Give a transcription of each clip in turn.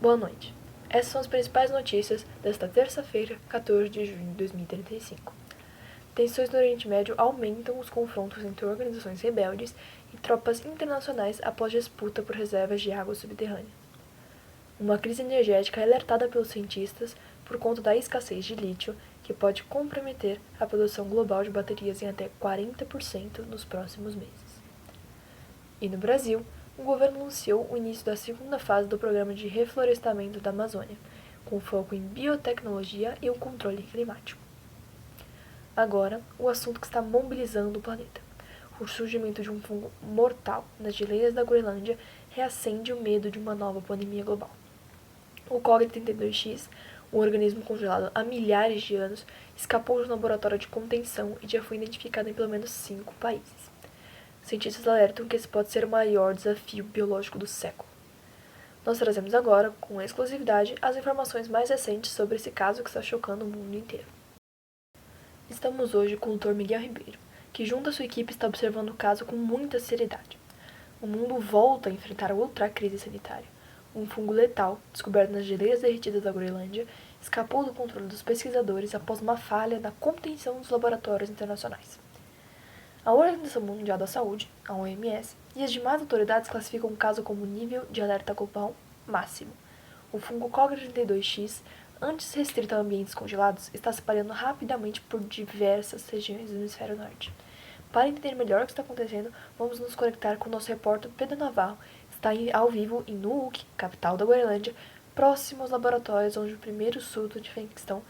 Boa noite. Essas são as principais notícias desta terça-feira, 14 de junho de 2035. Tensões no Oriente Médio aumentam os confrontos entre organizações rebeldes e tropas internacionais após disputa por reservas de água subterrânea. Uma crise energética é alertada pelos cientistas por conta da escassez de lítio, que pode comprometer a produção global de baterias em até 40% nos próximos meses. E no Brasil, o governo anunciou o início da segunda fase do programa de reflorestamento da Amazônia, com foco em biotecnologia e o controle climático. Agora, o assunto que está mobilizando o planeta. O surgimento de um fungo mortal nas geleiras da Groenlândia reacende o medo de uma nova pandemia global. O COG-32X, um organismo congelado há milhares de anos, escapou de um laboratório de contenção e já foi identificado em pelo menos 5 países. Cientistas alertam que esse pode ser o maior desafio biológico do século. Nós trazemos agora, com exclusividade, as informações mais recentes sobre esse caso que está chocando o mundo inteiro. Estamos hoje com o Dr. Miguel Ribeiro, que junto à sua equipe está observando o caso com muita seriedade. O mundo volta a enfrentar outra crise sanitária. Um fungo letal, descoberto nas geleiras derretidas da Groenlândia, escapou do controle dos pesquisadores após uma falha na contenção dos laboratórios internacionais. A Organização Mundial da Saúde, a OMS, e as demais autoridades classificam o caso como nível de alerta global máximo. O fungo COG-32X, antes restrito a ambientes congelados, está se espalhando rapidamente por diversas regiões do hemisfério norte. Para entender melhor o que está acontecendo, vamos nos conectar com o nosso repórter Pedro Navarro, que está ao vivo em Nuuk, capital da Groenlândia, próximo aos laboratórios onde o primeiro surto de infecção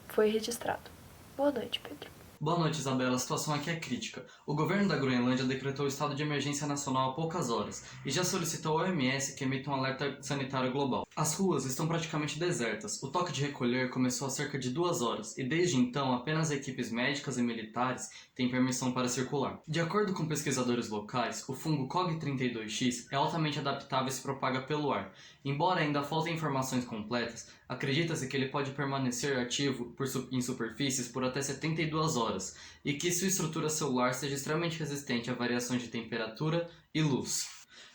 foi registrado. Boa noite, Pedro. Boa noite, Isabela. A situação aqui é crítica. O governo da Groenlândia decretou o estado de emergência nacional há poucas horas e já solicitou à OMS que emita um alerta sanitário global. As ruas estão praticamente desertas. O toque de recolher começou há cerca de 2 horas e desde então apenas equipes médicas e militares têm permissão para circular. De acordo com pesquisadores locais, o fungo COG-32X é altamente adaptável e se propaga pelo ar. Embora ainda faltem informações completas, acredita-se que ele pode permanecer ativo em superfícies por até 72 horas e que sua estrutura celular seja extremamente resistente a variações de temperatura e luz.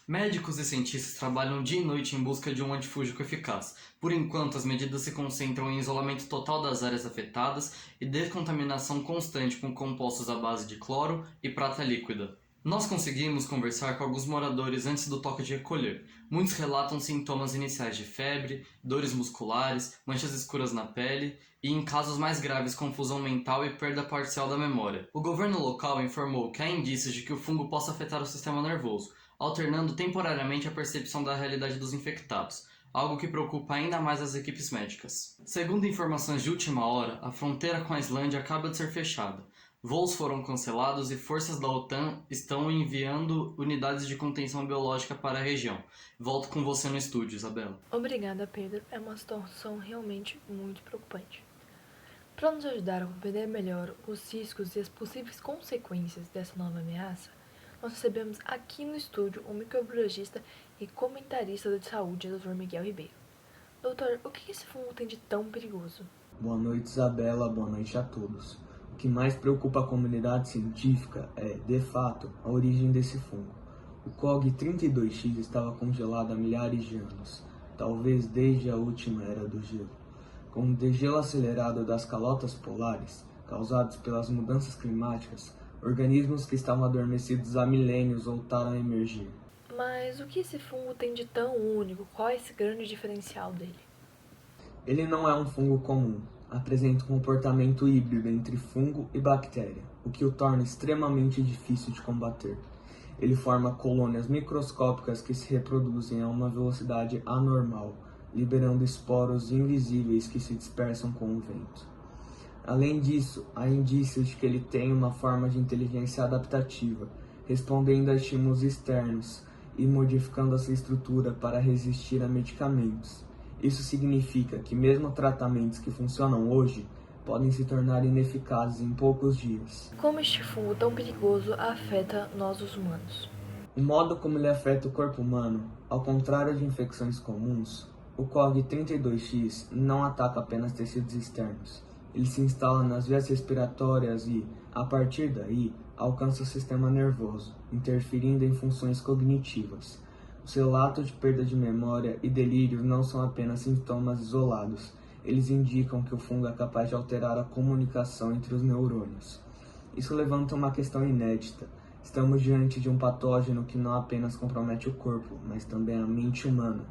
Médicos e cientistas trabalham dia e noite em busca de um antifúngico eficaz. Por enquanto, as medidas se concentram em isolamento total das áreas afetadas e descontaminação constante com compostos à base de cloro e prata líquida. Nós conseguimos conversar com alguns moradores antes do toque de recolher. Muitos relatam sintomas iniciais de febre, dores musculares, manchas escuras na pele e, em casos mais graves, confusão mental e perda parcial da memória. O governo local informou que há indícios de que o fungo possa afetar o sistema nervoso, alternando temporariamente a percepção da realidade dos infectados, algo que preocupa ainda mais as equipes médicas. Segundo informações de última hora, a fronteira com a Islândia acaba de ser fechada. Voos foram cancelados e forças da OTAN estão enviando unidades de contenção biológica para a região. Volto com você no estúdio, Isabela. Obrigada, Pedro. É uma situação realmente muito preocupante. Para nos ajudar a compreender melhor os riscos e as possíveis consequências dessa nova ameaça, nós recebemos aqui no estúdio o microbiologista e comentarista de saúde, Dr. Miguel Ribeiro. Doutor, o que esse fungo tem de tão perigoso? Boa noite, Isabela. Boa noite a todos. O que mais preocupa a comunidade científica é, de fato, a origem desse fungo. O COG-32X estava congelado há milhares de anos, talvez desde a última era do gelo. Com o degelo acelerado das calotas polares, causados pelas mudanças climáticas, organismos que estavam adormecidos há milênios voltaram a emergir. Mas o que esse fungo tem de tão único? Qual é esse grande diferencial dele? Ele não é um fungo comum. Apresenta um comportamento híbrido entre fungo e bactéria, o que o torna extremamente difícil de combater. Ele forma colônias microscópicas que se reproduzem a uma velocidade anormal, liberando esporos invisíveis que se dispersam com o vento. Além disso, há indícios de que ele tem uma forma de inteligência adaptativa, respondendo a estímulos externos e modificando a sua estrutura para resistir a medicamentos. Isso significa que mesmo tratamentos que funcionam hoje podem se tornar ineficazes em poucos dias. Como este fungo tão perigoso afeta nós os humanos? O modo como ele afeta o corpo humano, ao contrário de infecções comuns, o COG-32X não ataca apenas tecidos externos. Ele se instala nas vias respiratórias e, a partir daí, alcança o sistema nervoso, interferindo em funções cognitivas. Os relatos de perda de memória e delírio não são apenas sintomas isolados. Eles indicam que o fungo é capaz de alterar a comunicação entre os neurônios. Isso levanta uma questão inédita. Estamos diante de um patógeno que não apenas compromete o corpo, mas também a mente humana.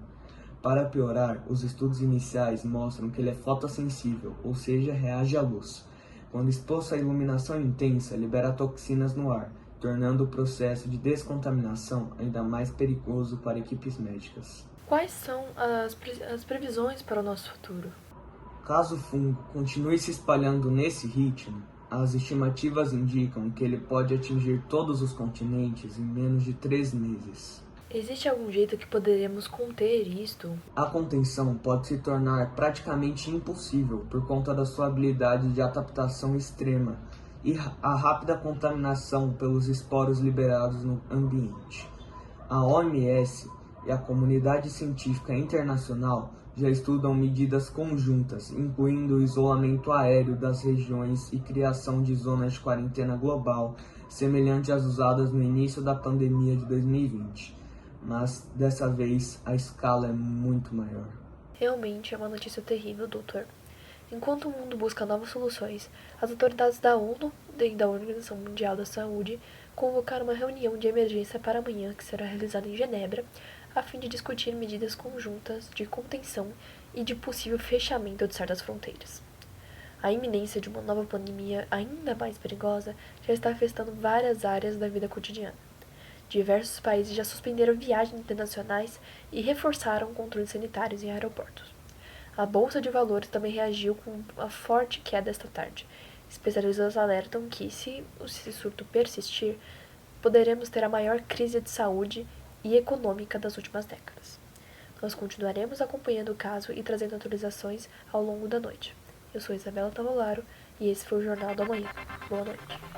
Para piorar, os estudos iniciais mostram que ele é fotossensível, ou seja, reage à luz. Quando exposto à iluminação intensa, libera toxinas no ar, tornando o processo de descontaminação ainda mais perigoso para equipes médicas. Quais são as previsões para o nosso futuro? Caso o fungo continue se espalhando nesse ritmo, as estimativas indicam que ele pode atingir todos os continentes em menos de 3 meses. Existe algum jeito que poderemos conter isto? A contenção pode se tornar praticamente impossível por conta da sua habilidade de adaptação extrema e a rápida contaminação pelos esporos liberados no ambiente. A OMS e a comunidade científica internacional já estudam medidas conjuntas, incluindo o isolamento aéreo das regiões e criação de zonas de quarentena global, semelhante às usadas no início da pandemia de 2020. Mas, dessa vez, a escala é muito maior. Realmente é uma notícia terrível, doutor. Enquanto o mundo busca novas soluções, as autoridades da ONU e da Organização Mundial da Saúde convocaram uma reunião de emergência para amanhã, que será realizada em Genebra, a fim de discutir medidas conjuntas de contenção e de possível fechamento de certas fronteiras. A iminência de uma nova pandemia ainda mais perigosa já está afetando várias áreas da vida cotidiana. Diversos países já suspenderam viagens internacionais e reforçaram controles sanitários em aeroportos. A Bolsa de Valores também reagiu com uma forte queda esta tarde. Especialistas alertam que, se esse surto persistir, poderemos ter a maior crise de saúde e econômica das últimas décadas. Nós continuaremos acompanhando o caso e trazendo atualizações ao longo da noite. Eu sou Isabela Tavolaro e esse foi o Jornal do Amanhã. Boa noite.